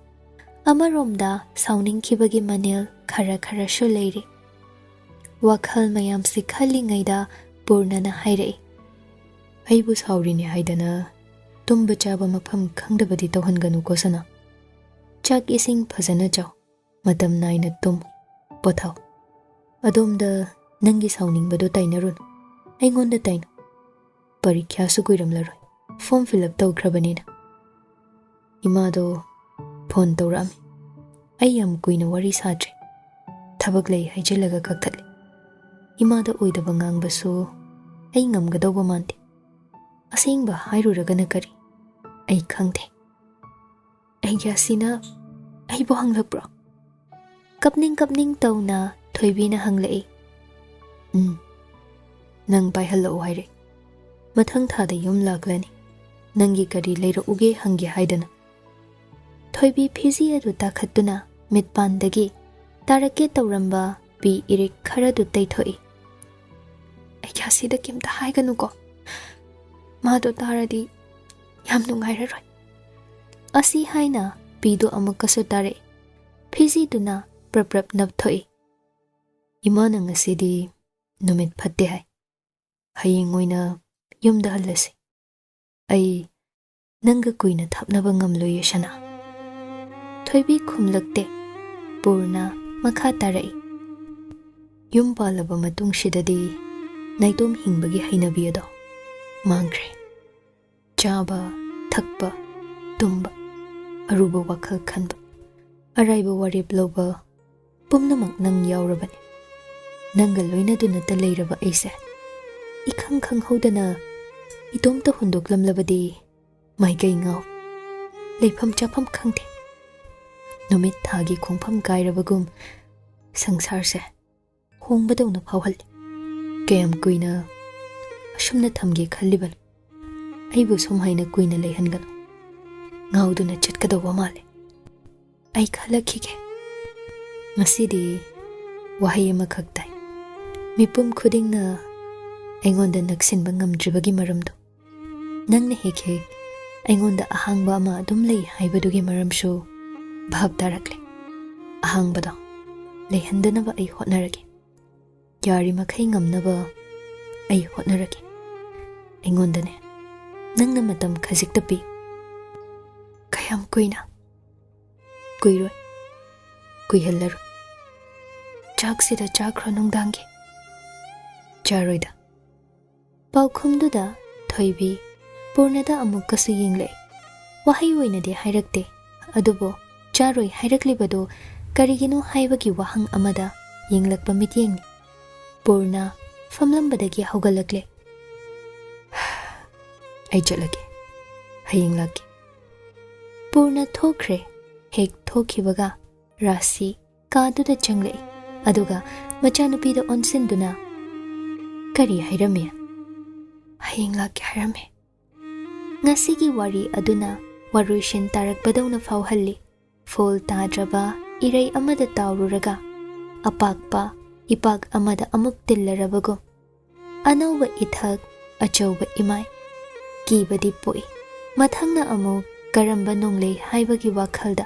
ꯑꯃꯔꯣꯝꯗ ꯁꯥꯎꯅꯤꯡꯈꯤꯕꯒꯤ ꯃꯅꯤꯜ ꯈꯔ ꯈꯔꯁꯨ ꯂꯩꯔꯤ ꯋꯥꯈꯜ ꯃꯌꯥꯝꯁꯤ ꯈꯜꯂꯤꯉꯩꯗ ꯄꯨꯔꯅꯅ ꯍꯥꯏꯔꯛꯏ ꯑꯩꯕꯨ ꯁꯥꯎꯔꯤꯅꯦ ꯍꯥꯏꯗꯅ ꯇꯨꯝꯕ ꯆꯥꯕ ꯃꯐꯝ ꯈꯪꯗꯕꯗꯤ ꯇꯧꯍꯟꯒꯅꯨꯀꯣ ꯁꯅꯥ ꯆꯥꯛ ꯏꯁꯤꯡ ꯐꯖꯅ ꯆꯥꯎ ꯃꯇꯝ ꯅꯥꯏꯅ ꯇꯨꯝ ꯄꯣꯊꯥꯎ ꯑꯗꯣꯝꯗ ꯅꯪꯒꯤ ꯁꯥꯎꯅꯤꯡꯕꯗꯣ ꯇꯥꯏꯅꯔꯨꯅꯨ ꯑꯩꯉꯣꯟꯗ ꯇꯥꯏꯅꯨ ꯄꯔꯤꯈ꯭ꯌꯥꯁꯨ ꯀꯨꯏꯔꯝꯂꯔꯣꯏ ꯐꯣꯔꯝ ꯐꯤꯜ ꯑꯞ ꯇꯧꯈ꯭ꯔꯕꯅꯤꯅ ꯏꯃꯥꯗꯣ ꯐꯣꯟ ꯇꯧꯔꯛꯑꯝꯃꯤ ꯑꯩ ꯌꯥꯝ ꯀꯨꯏꯅ ꯋꯥꯔꯤ ꯁꯥꯗ꯭ꯔꯦ ꯊꯕꯛ ꯂꯩ ꯍꯥꯏꯖꯤꯜꯂꯒ ꯀꯛꯊꯠꯂꯤ ꯏꯃꯥꯗ ꯑꯣꯏꯗꯕ ꯉꯥꯡꯕꯁꯨ ꯑꯩ ꯉꯝꯒꯗꯧꯕ ꯃꯥꯟꯗꯦ ꯑꯁꯦꯡꯕ ꯍꯥꯏꯔꯨꯔꯒꯅ ꯀꯔꯤ ꯑꯩ ꯈꯪꯗꯦ ꯑꯩꯒ꯭ꯌꯥꯁꯤꯅ ꯑꯩꯕꯨ ꯍꯪꯂꯛꯄ꯭ꯔꯣ ꯀꯞꯅꯤꯡ ꯀꯞꯅꯤꯡ ꯇꯧꯅ ꯊꯣꯏꯕꯤꯅ ꯍꯪꯂꯛꯏ ꯅꯪ ꯄꯥꯏꯍꯜꯂꯛꯑꯣ ꯍꯥꯏꯔꯦ ꯃꯊꯪ ꯊꯥꯗ ꯌꯨꯝ ꯂꯥꯛꯂꯅꯤ ꯅꯪꯒꯤ ꯀꯔꯤ ꯂꯩꯔꯛꯎꯒꯦ ꯍꯪꯒꯦ ꯍꯥꯏꯗꯅ ꯊꯣꯏꯕꯤ ꯐꯤꯖꯤ ꯑꯗꯨ ꯇꯥꯈꯠꯇꯨꯅ ꯃꯤꯠꯄꯥꯟꯗꯒꯤ ꯇꯥꯔꯛꯀꯦ ꯇꯧꯔꯝꯕ ꯄꯤ ꯏꯔꯤꯛ ꯈꯔꯗꯨ ꯇꯩꯊꯣꯛꯏ ꯑꯩꯒ꯭ꯌꯥꯁꯤꯗ ꯀꯩꯝꯇ ꯍꯥꯏꯒꯅꯨꯀꯣ ꯃꯥꯗꯣ ꯇꯥꯔꯗꯤ ꯌꯥꯝ ꯅꯨꯡꯉꯥꯏꯔꯔꯣꯏ ꯑꯁꯤ ꯍꯥꯏꯅ ꯄꯤꯗꯨ ꯑꯃꯨꯛꯀꯁꯨ ꯇꯥꯔꯛꯏ ꯐꯤꯖꯤꯗꯨꯅ ꯄ꯭ꯔꯞ ꯄ꯭ꯔꯞ ꯅꯞꯊꯣꯛꯏ ꯏꯃꯥꯅ ꯉꯁꯤꯗꯤ ꯅꯨꯃꯤꯠ ꯐꯠꯇꯦ ꯍꯥꯏ ꯍꯌꯦꯡ ꯑꯣꯏꯅ ꯌꯨꯝꯗ ꯍꯜꯂꯁꯤ ꯑꯩ ꯅꯪꯒ ꯀꯨꯏꯅ ꯊꯞꯅꯕ ꯉꯝꯂꯣꯏꯌꯦ ꯁꯅꯥ ꯊꯣꯏꯕꯤ ꯈꯨꯝꯂꯛꯇꯦ ꯄꯨꯔꯅ ꯃꯈꯥ ꯇꯥꯔꯛꯏ ꯌꯨꯝ ꯄꯥꯜꯂꯕ ꯃꯇꯨꯡꯁꯤꯗꯗꯤ ꯅꯥꯏꯇꯣꯝ ꯍꯤꯡꯕꯒꯤ ꯍꯩꯅꯕꯤ ꯑꯗꯣ ꯃꯥꯡꯈ꯭ꯔꯦ ꯆꯥꯕ ꯊꯛꯄ ꯇꯨꯝꯕ ꯑꯔꯨꯕ ꯋꯥꯈꯜ ꯈꯟꯕ ꯑꯔꯥꯏꯕ ꯋꯥꯔꯦꯞ ꯂꯧꯕ ꯄꯨꯝꯅꯃꯛ ꯅꯪ ꯌꯥꯎꯔꯕꯅꯤ ꯅꯪꯒ ꯂꯣꯏꯅꯗꯨꯅꯇ ꯂꯩꯔꯕ ꯑꯩꯁꯦ इखंग खंगहौदना इतोमता हुंदोक्लमलबदि माइकई ngau लेफम चाफम खंगथे नुमित थागी खोंफम कायरबगुम संसार से होंबदौना फावहल कयम कुइना असुमना थमगे खल्लिबन आइबु सोमहाइना कुइना लेहनगन ngauदुना चटकदौबा माले आई खलखिगे ngasidi wahai ama khaktai mipum khudingna aingonda naksinba ngamdribagi maramdo nangna hek aingonda ahangba ama adum lei haibadugi maramshu bhab tarakle ahangbada leihandanaba ai hotnarage yari makhai ngamnaba ai hotnarage aingonda ne nangna matam khajikta pi kayam kuina kuiro kuihallaru chaksida chakra nungdangi charoida paukhumduda thoibi purnada amukkasu yingle wahai oinadi hairakte adubo charoi hairaklibado karigino haibagi wahang amada yinglakpa mityeng purna famlambadagi haugalakle ai chalage haying lake purna thokre hek thokhibaga rasi kaduda changle aduga machanupida onsinduna kari hairame haying lake hairame ngasigi wari aduna waruishin tarakbadawna fawhalli fol tadraba irai amada tawruraga apakpa ipak amada amuk tillarabagum anawba ithak achawba imai kibadi poi mathangna amuk karamba nonglei haibagi wakhalda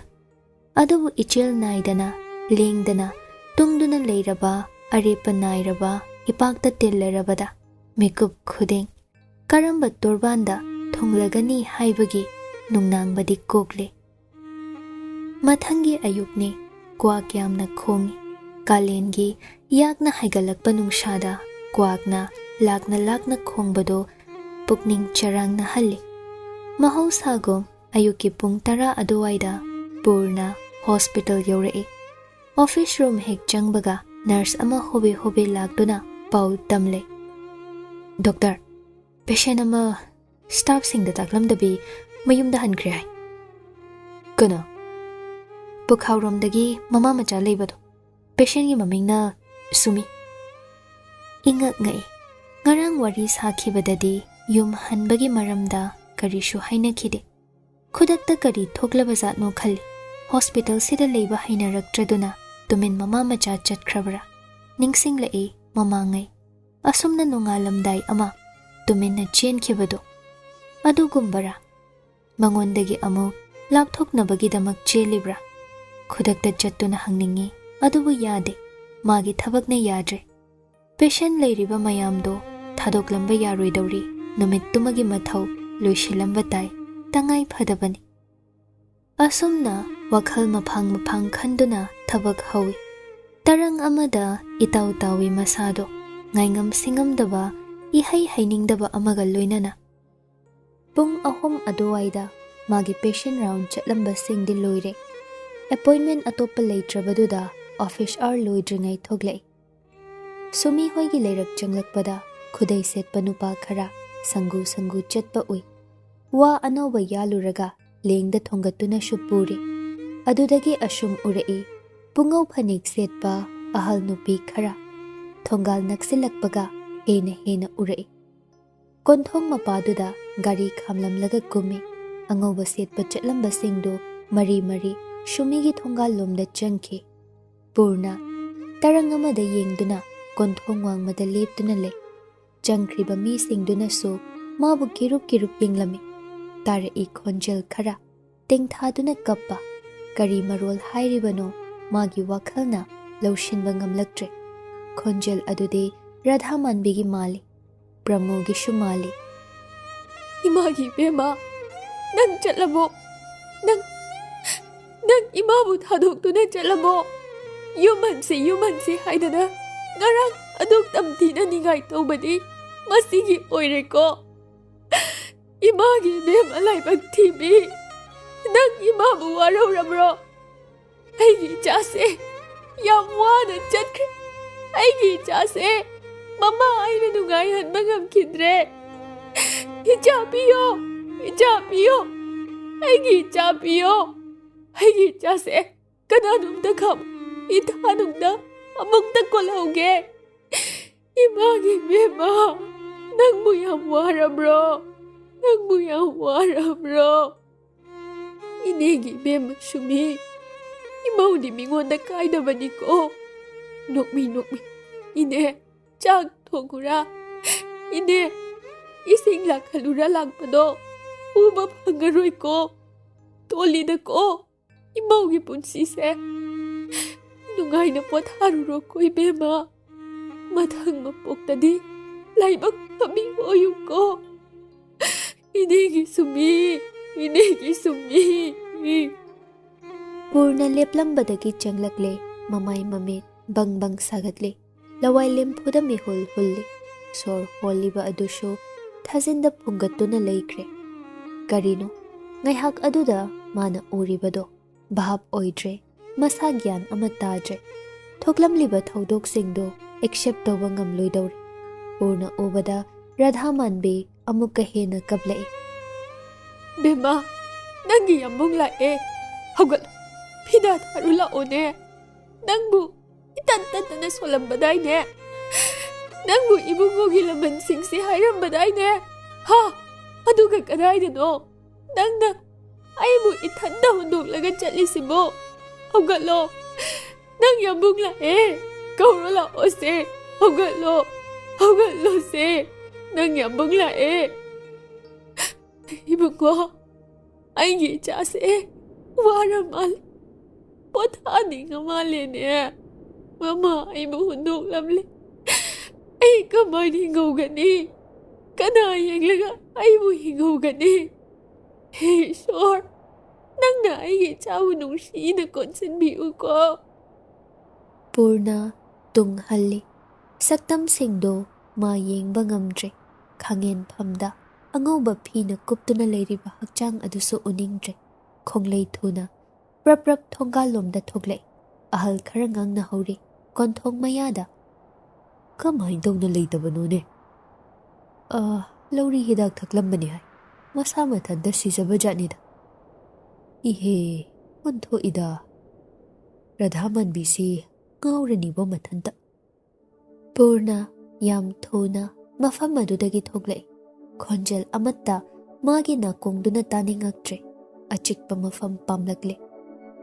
adubu ichil naidana lengdana tungduna leiraba arepa nairaba ipakta tillarabada mikup khuding karamba turbanda thonglagani haibagi nungnangbadi kokle mathangi ayukni kwak yamna khongi kalengi yakna haigalakpa nungshada kwakna lakna khongbado pukning charangna halli mahausagom ayuki pung 10 aduwaida purna hospital yore office room hek changbaga nurse ama hobe lakduna pau tamle doctor patient ama staff singda taklamdabi mayumda hankre hai kana pukhawromdagi mama macha leibado patient gi mamingna sumi ingak ngai ngarang wari sakhibadadi yum hanbagi maramda karishu haina khide khudakta kari thoklaba zatno khali hospital ꯁꯤꯗ ꯂꯩꯕ ꯍꯩꯅꯔꯛꯇ꯭ꯔꯗꯨꯅ ꯇꯨꯃꯤꯟ ꯃꯃꯥ ꯃꯆꯥ ꯆꯠꯈ꯭ꯔꯕ꯭ꯔꯥ ꯅꯤꯡꯁꯤꯡꯂꯛꯏ ꯃꯃꯥꯡꯉꯩ ꯑꯁꯨꯝꯅ ꯅꯣꯡꯉꯥꯜꯂꯝꯗꯥꯏ ꯑꯃ ꯇꯨꯃꯤꯟꯅ ꯆꯦꯟꯈꯤꯕꯗꯣ ꯑꯗꯨꯒꯨꯝꯕꯔꯥ ꯃꯉꯣꯟꯗꯒꯤ ꯑꯃꯨꯛ ꯂꯥꯞꯊꯣꯛꯅꯕꯒꯤꯗꯃꯛ ꯆꯦꯜꯂꯤꯕ꯭ꯔꯥ ꯈꯨꯗꯛꯇ ꯆꯠꯇꯨꯅ ꯍꯪꯅꯤꯡꯉꯤ ꯑꯗꯨꯕꯨ ꯌꯥꯗꯦ ꯃꯥꯒꯤ ꯊꯕꯛꯅ ꯌꯥꯗ꯭ꯔꯦ ꯄꯦꯁꯦꯟ ꯂꯩꯔꯤꯕ ꯃꯌꯥꯝꯗꯣ ꯊꯥꯗꯣꯛꯂꯝꯕ ꯌꯥꯔꯣꯏꯗꯧꯔꯤ ꯅꯨꯃꯤꯠꯇꯨꯃꯒꯤ ꯃꯊꯧ ꯂꯣꯏꯁꯤꯜꯂꯝꯕ ꯇꯥꯏ ꯇꯉꯥꯏ ꯐꯗꯕꯅꯤ ꯑꯁꯨꯝꯅ ꯋꯥꯈꯜ ꯃꯐꯥꯡ ꯈꯟꯗꯨꯅ ꯊꯕꯛ ꯍꯧꯏ ꯇꯔꯪ ꯑꯃꯗ ꯏꯇꯥꯎ ꯇꯥꯎꯏ ꯃꯁꯥꯗꯣ ꯉꯥꯏꯉꯝ ꯁꯤꯡꯉꯝꯗꯕ ꯏꯍꯩ ꯍꯩꯅꯤꯡꯗꯕ ꯑꯃꯒ ꯂꯣꯏꯅꯅ ꯄꯨꯡ 3 ꯑꯗꯨꯋꯥꯏꯗ ꯃꯥꯒꯤ ꯄꯦꯁꯦꯟ ꯔꯥꯎꯟ ꯆꯠꯂꯝꯕꯁꯤꯡꯗꯤ ꯂꯣꯏꯔꯦ ꯑꯦꯄꯣꯏꯟꯃꯦꯟ ꯑꯇꯣꯞꯄ ꯂꯩꯇ꯭ꯔꯕꯗꯨꯗ ꯑꯣꯐꯤꯁ ꯑꯋꯥꯔ ꯂꯣꯏꯗ꯭ꯔꯤꯉꯩ ꯊꯣꯛꯂꯛꯏ ꯁꯨꯃꯤ ꯍꯣꯏꯒꯤ ꯂꯩꯔꯛ ꯆꯪꯂꯛꯄꯗ ꯈꯨꯗꯩ ꯁꯦꯠꯄ ꯅꯨꯄꯥ ꯈꯔ ꯁꯪꯒꯨ ꯆꯠꯄ ꯎꯏ ꯋꯥ ꯑꯅꯧꯕ ꯌꯥꯜꯂꯨꯔꯒ ꯂꯦꯡꯗ ꯊꯣꯡꯒꯠꯇꯨꯅꯁꯨ ꯄꯨꯔꯤ ꯑꯗꯨꯗꯒꯤ ꯑꯁꯨꯝ ꯎꯔꯛꯏ ꯄꯨꯡꯉꯧ ꯐꯅꯦꯛ ꯁꯦꯠꯄ ꯑꯍꯜ ꯅꯨꯄꯤ ꯈꯔ ꯊꯣꯡꯒꯥꯜ ꯅꯛꯁꯤꯜꯂꯛꯄꯒ ꯍꯦꯟꯅ ꯎꯔꯛꯏ ꯀꯣꯟꯊꯣꯡ ꯃꯄꯥꯗꯨꯗ ꯒꯥꯔꯤ ꯈꯥꯝꯂꯝꯂꯒ ꯀꯨꯝꯃꯤ ꯑꯉꯧꯕ ꯁꯦꯠꯄ ꯆꯠꯂꯝꯕꯁꯤꯡꯗꯨ ꯃꯔꯤ ꯁꯨꯃꯤꯒꯤ ꯊꯣꯡꯒꯥꯜ ꯂꯣꯝꯗ ꯆꯪꯈꯤ ꯄꯨꯔꯅ ꯇꯔꯪ ꯑꯃꯗ ꯌꯦꯡꯗꯨꯅ ꯀꯣꯟꯊꯣꯡ ꯋꯥꯡꯃꯗ ꯂꯦꯞꯇꯨꯅ ꯂꯩ ꯆꯪꯈ꯭ꯔꯤꯕ ꯃꯤꯁꯤꯡꯗꯨꯅꯁꯨ ꯃꯥꯕꯨ ꯀꯤꯔꯨꯞ ꯌꯦꯡꯂꯝꯃꯤ ꯇꯥꯔꯛꯏ ꯈꯣꯟꯖꯦꯜ ꯈꯔ ꯇꯦꯡꯊꯥꯗꯨꯅ ꯀꯞꯄ ꯀꯔꯤ ꯃꯔꯣꯜ ꯍꯥꯏꯔꯤꯕꯅꯣ ꯃꯥꯒꯤ ꯋꯥꯈꯜꯅ ꯂꯧꯁꯤꯟꯕ ꯉꯝꯂꯛꯇ꯭ꯔꯦ ꯈꯣꯟꯖꯦꯜ ꯑꯗꯨꯗꯤ ꯔꯥꯙꯥ ꯃꯥꯟꯕꯤꯒꯤ ꯃꯥꯜꯂꯤ ꯄ꯭ꯔꯃꯣꯒꯤꯁꯨ ꯃꯥꯜꯂꯤ 이마기 베마 난 잘라보 난 이마부 다독도네 잘라보 유만시 하이다나 나랑 아독 땀티나 니가이 떠우바디 마시기 오이레코 이마기 베마 라이박 티비 난 이마부 와라우라브로 아이기 자세 야무아는 잣크 아이기 자세 마마 아이는 누가이 한방am 키드레 이자비요 아이기 이자비요 아이기 자세 그나눔다 감 이타눔다 아몽다 꼴라오게 이마기 메마 낭무야 와라브로 이내기 메마 수미 이마우디 밍원다 까이다바니꼬 녹미 이내 짝 토구라 이내 이생 lakhalura lakpado uba phangaroi ko tolida ko imaugi punsi se nungai na potharuro ko ibema mathang mapoktadi laibak kami oyu ko inegi sumi Purna ꯂꯦꯞꯂꯝꯕꯗꯒꯤ ꯆꯪꯂꯛꯂꯦ ꯃꯃꯥꯏ ꯃꯃꯤꯠ ꯕꯪ ꯁꯥꯒꯠꯂꯦ ꯂꯋꯥꯏ ꯂꯦꯝꯐꯨꯗ ꯃꯤꯍꯨꯜ ꯍꯨꯜꯂꯤ ꯁꯣꯔ ꯍꯣꯜꯂꯤꯕ ꯑꯗꯨꯁꯨ ꯊꯥꯖꯤꯟꯗ ꯐꯨꯡꯒꯠꯇꯨꯅ ꯂꯩꯈ꯭ꯔꯦ ꯀꯔꯤꯅꯣ ꯉꯥꯏꯍꯥꯛ ꯑꯗꯨꯗ ꯃꯥꯅ ꯎꯔꯤꯕꯗꯣ ꯚꯥꯞ ꯑꯣꯏꯗ꯭ꯔꯦ ꯃꯁꯥ ꯒ꯭ꯌꯥꯟ ꯑꯃ ꯇꯥꯗ꯭ꯔꯦ ꯊꯣꯛꯂꯝꯂꯤꯕ ꯊꯧꯗꯣꯛꯁꯤꯡꯗꯣ ꯑꯦꯛꯁꯦꯞ ꯇꯧꯕ ꯉꯝꯂꯣꯏꯗꯧꯔꯦ ꯄꯨꯔꯅ ꯎꯕꯗ ꯔꯥꯙꯥ ꯃꯥꯟꯕꯤ ꯑꯃꯨꯛꯀ ꯍꯦꯟꯅ ꯀꯞꯂꯛꯏ 베마 낭기 얌봉 라에 하글 피다 다루 라오네 낭부 이딴따따나 솔람바다이네 낭부 이붕고기 라만 싱시 하이람바다이네 하 아두가 까다이데노 낭나 아이부 이탄다 혼독라가 짤리시모 하글로 낭 얌봉 라에 가우로 라오세 하글로세 낭 얌봉 라에 이분과 아이기 자세 와라말 포타닝 말레네 마마 이부 혼독람레 아이 그만이 고가니 까나 얘기가 아이부 히고가니 헤이 쇼 낭나 아이기 자우 농시나 건신 비우고 ꯄꯨꯔꯅ ꯇꯨꯡꯍꯜꯂꯤ ꯁꯛꯇꯝꯁꯤꯡꯗꯣ ꯃꯥ ꯌꯦꯡꯕ ꯉꯝꯗ꯭ꯔꯦ ꯈꯥꯡꯉꯦꯟꯐꯝꯗ ꯑꯉꯧꯕ ꯐꯤꯅ ꯀꯨꯞꯇꯨꯅ ꯂꯩꯔꯤꯕ ꯍꯛꯆꯥꯡ ꯑꯗꯨꯁꯨ ꯎꯅꯤꯡꯗ꯭ꯔꯦ ꯈꯣꯡꯂꯩ ꯊꯨꯅ ꯄ꯭ꯔꯞ ꯊꯣꯡꯒꯥꯜꯂꯣꯝꯗ ꯊꯣꯛꯂꯛꯏ ꯑꯍꯜ ꯈꯔ ꯉꯥꯡꯅꯍꯧꯔꯤ ꯀꯣꯟꯊꯣꯡ ꯃꯌꯥꯗ ꯀꯃꯥꯏꯅ ꯇꯧꯅ ꯂꯩꯇꯕꯅꯣꯅꯦ ꯂꯧꯔꯤ ꯍꯤꯗꯥꯛ ꯊꯛꯂꯝꯕꯅꯤ ꯍꯥꯏ ꯃꯁꯥ ꯃꯊꯟꯇ ꯁꯤꯖꯕ ꯖꯥꯠꯅꯤꯗ ꯏꯍꯦ ꯑꯣꯟꯊꯣꯛꯏꯗ ꯔꯥꯙꯥ ꯃꯥꯟꯕꯤꯁꯤ ꯉꯥꯎꯔꯅꯤꯕꯣ ꯃꯊꯟꯇ ꯄꯨꯔꯅ ꯌꯥꯝ ꯊꯨꯅ ꯃꯐꯝ ꯑꯗꯨꯗꯒꯤ ꯊꯣꯛꯂꯛꯏ ꯈꯣꯟꯖꯦꯜ ꯑꯃꯠꯇ ꯃꯥꯒꯤ ꯅꯥꯀꯣꯡꯗꯨꯅ ꯇꯥꯅꯤꯡꯉꯛꯇ꯭ꯔꯦ ꯑꯆꯤꯛꯄ ꯃꯐꯝ ꯄꯥꯝꯂꯛꯂꯦ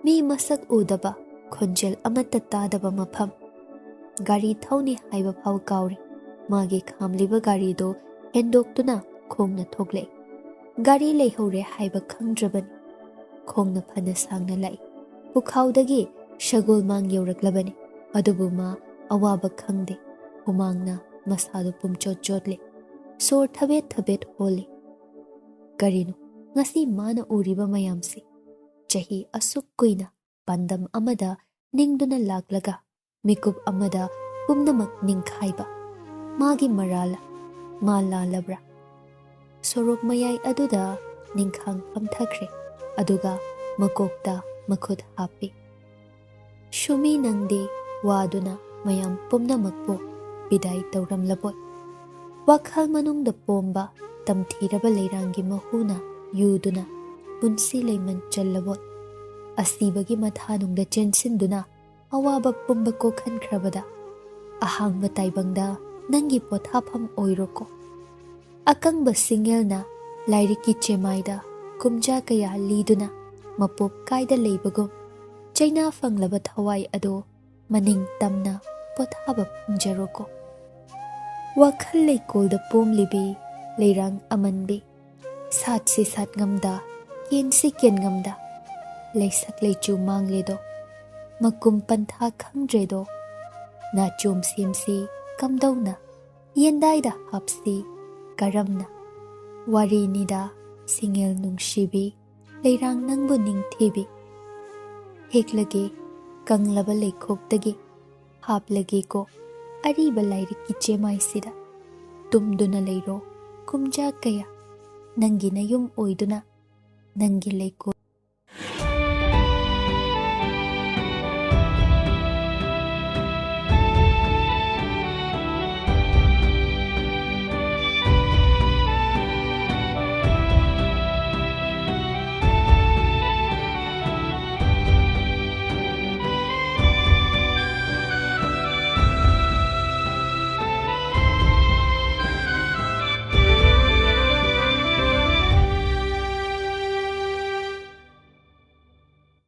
ꯃꯤ ꯃꯁꯛ ꯎꯗꯕ ꯈꯣꯟꯖꯦꯜ ꯑꯃꯠꯇ ꯇꯥꯗꯕ ꯃꯐꯝ ꯒꯥꯔꯤ ꯊꯧꯅꯤ ꯍꯥꯏꯕ ꯐꯥꯎ ꯀꯥꯎꯔꯦ ꯃꯥꯒꯤ ꯈꯥꯝꯂꯤꯕ ꯒꯥꯔꯤꯗꯣ ꯍꯦꯟꯗꯣꯛꯇꯨꯅ ꯈꯣꯡꯅ ꯊꯣꯛꯂꯛꯏ ꯒꯥꯔꯤ ꯂꯩꯍꯧꯔꯦ ꯍꯥꯏꯕ ꯈꯪꯗ꯭ꯔꯕꯅꯤ ꯈꯣꯡꯅ ꯐꯅ ꯁꯥꯡꯅ ꯂꯥꯛꯏ ꯄꯨꯈꯥꯎꯗꯒꯤ ꯁꯒꯣꯜꯃꯥꯡ ꯌꯧꯔꯛꯂꯕꯅꯤ ꯑꯗꯨꯕꯨ ꯃꯥ ꯑꯋꯥꯕ ꯈꯪꯗꯦ ꯍꯨꯃꯥꯡꯅ ꯃꯁꯥꯗꯨ ꯄꯨꯝꯆꯣꯠ ꯆꯣꯠꯂꯤ ꯁꯣꯔ ꯊꯕꯦꯠ ꯊꯕꯦꯠ ꯍꯣꯜꯂꯤ ꯀꯔꯤꯅꯣ ꯉꯁꯤ ꯃꯥꯅ ꯎꯔꯤꯕ ꯃꯌꯥꯝꯁꯤ ꯆꯍꯤ ꯑꯁꯨꯛ ꯀꯨꯏꯅ ꯄꯥꯟꯗꯝ ꯑꯃꯗ ꯅꯤꯡꯗꯨꯅ ꯂꯥꯛꯂꯒ ꯃꯤꯀꯨꯞ ꯑꯃꯗ ꯄꯨꯝꯅꯃꯛ ꯅꯤꯡꯈꯥꯏꯕ ꯃꯥꯒꯤ ꯃꯔꯥꯜ ꯃꯥ ꯂꯥꯜꯂꯕ꯭ꯔꯥ ꯁꯣꯔꯣꯛ ꯃꯌꯥꯏ ꯑꯗꯨꯗ ꯅꯤꯡꯈꯥꯡ ꯐꯝꯊꯈ꯭ꯔꯦ ꯑꯗꯨꯒ ꯃꯀꯣꯛꯇ ꯃꯈꯨꯠ ꯍꯥꯞꯄꯤ ꯁꯨꯃꯤ ꯅꯪꯗꯤ ꯋꯥꯗꯨꯅ ꯃꯌꯥꯝ ꯄꯨꯝꯅꯃꯛꯄꯨ ꯕꯤꯗꯥꯏ ꯇꯧꯔꯝꯂꯕꯣꯏ ꯋꯥꯈꯜ ꯃꯅꯨꯡꯗ ꯄꯣꯝꯕ ꯇꯝꯊꯤꯔꯕ ꯂꯩꯔꯥꯡꯒꯤ ꯃꯍꯨꯅ ꯌꯨꯗꯨꯅ ꯄꯨꯟꯁꯤ ꯂꯩꯃꯟ ꯆꯜꯂꯕꯣꯏ ꯑꯁꯤꯕꯒꯤ ꯃꯊꯥꯅꯨꯡꯗ ꯆꯦꯟꯁꯤꯟꯗꯨꯅ ꯑꯋꯥꯕ ꯄꯨꯝꯕ ꯀꯣꯛꯍꯟꯈ꯭ꯔꯕꯗ ꯑꯍꯥꯡꯕ ꯇꯥꯏꯕꯪꯗ ꯅꯪꯒꯤ ꯄꯣꯊꯥꯐꯝ ꯑꯣꯏꯔꯣꯀꯣ ꯑꯀꯪꯕ ꯁꯤꯡꯒꯦꯜꯅ ꯂꯥꯏꯔꯤꯛꯀꯤ ꯆꯦꯃꯥꯏꯗ ꯀꯨꯝꯖꯥ ꯀꯌꯥ ꯂꯤꯗꯨꯅ ꯃꯄꯣꯞ ꯀꯥꯏꯗ ꯂꯩꯕꯒꯨꯝ ꯆꯩꯅꯥ ꯐꯪꯂꯕ ꯊꯋꯥꯏ ꯑꯗꯣ ꯃꯅꯤꯡ ꯇꯝꯅ ꯄꯣꯊꯥꯕ ꯐꯪꯖꯔꯣꯀꯣ ꯋꯥꯈꯜ ꯂꯩꯀꯣꯜꯗ ꯄꯣꯝꯂꯤꯕꯤ ꯂꯩꯔꯥꯡ ꯑꯃꯟꯕꯤ ꯁꯥꯠꯁꯤ ꯁꯥꯠ ꯉꯝꯗ ꯀꯦꯟꯁꯤ ꯀꯦꯟ ꯉꯝꯗ ꯂꯩꯁꯛ ꯂꯩꯆꯨ ꯃꯥꯡꯂꯦꯗꯣ ꯃꯀꯨꯝ ꯄꯟꯊꯥ ꯈꯪꯗ꯭ꯔꯦꯗꯣ ꯅꯥꯆꯣꯝ ꯁꯦꯝꯁꯤ ꯀꯝꯗꯧꯅ ꯌꯦꯟꯗꯥꯏꯗ ꯍꯥꯞꯁꯤ ꯀꯔꯝꯅ ꯋꯥꯔꯤꯅꯤꯗ ꯁꯤꯡꯒꯦꯜ ꯅꯨꯡꯁꯤꯕꯤ ꯂꯩꯔꯥꯡ ꯅꯪꯕꯨ ꯅꯤꯡꯊꯤꯕꯤ ꯍꯦꯛꯂꯒꯦ ꯀꯪꯂꯕ ꯂꯩꯈꯣꯛꯇꯒꯤ ꯍꯥꯞꯂꯒꯦꯀꯣ ꯑꯔꯤꯕ ꯂꯥꯏꯔꯤꯛꯀꯤ ꯆꯦꯃꯥꯏꯁꯤꯗ ꯇꯨꯝꯗꯨꯅ ꯂꯩꯔꯣ ꯀꯨꯝꯖꯥ ꯀꯌꯥ ꯅꯪꯒꯤ ꯅꯌꯨꯝ ꯑꯣꯏꯗꯨꯅ ꯅꯪꯒꯤ ꯂꯩꯀꯣꯜ